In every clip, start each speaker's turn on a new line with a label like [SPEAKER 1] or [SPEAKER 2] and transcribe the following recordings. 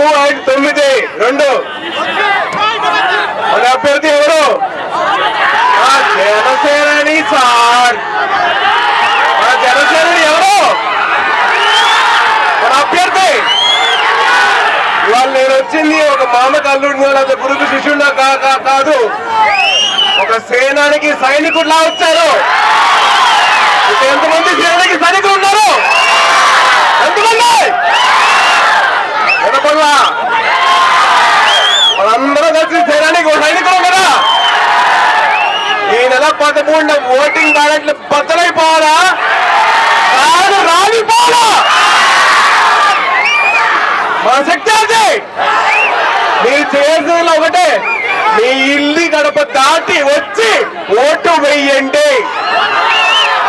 [SPEAKER 1] 4-5-9 మన అభ్యర్థి ఎవరు? జనసేనాని సార్. మన జనసేనాని ఎవరు? మన అభ్యర్థి. ఇవాళ నేను వచ్చింది ఒక మామకు అల్లుడిని లేదా గురుకు శిష్యుడినా కాదు, ఒక సేనానికి సైనికుడిలా వచ్చారు. ఎంతమంది సేనానికి సైనికులు ఉన్నారు? ఎంతమంది? వినపల్లా మనందరం కలిసి సేనానికి సైనికులు కదా. ఈ నెల 13న ఓటింగ్ బ్యాలెట్లు బద్దలైపోవాలా? కాదు రాలిపోవాలా? మన శక్తి అది. మీరు చేసేది ఒకటే, మీ ఇల్లు గడప దాటి వచ్చి ఓటు వేయండి.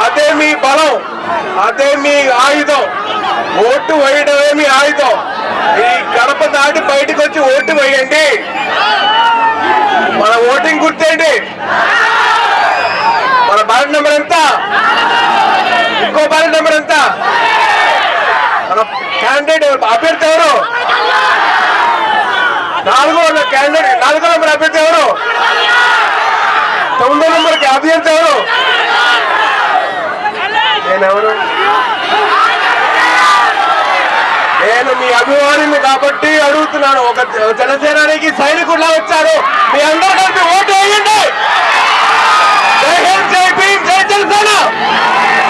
[SPEAKER 1] అదే మీ బలం, అదే మీ ఆయుధం. ఓటు వేయడమే మీ ఆయుధం. ఈ గడప దాటి బయటకు వచ్చి ఓటు వేయండి. మన ఓటింగ్ గుర్తేంటి? మన బ్యాలెట్ నెంబర్ ఎంత? ఇంకో బ్యాలెట్ నెంబర్ ఎంత? మన క్యాండిడేట్ అభ్యర్థి ఎవరు? 4వ క్యాండిడేట్ 4వ నెంబర్ అభ్యర్థి ఎవరు? 9వ నెంబర్కి అభ్యర్థి ఎవరు? నేనెవరు? నేను మీ అభిమానిని కాబట్టి అడుగుతున్నాను. ఒక జనసేనానికి సైనికుడిలా వచ్చారు. మీ అందరూ కలిపి ఓటు వేయండి. జై హింద్, జై భీమ్, జై జనసేన.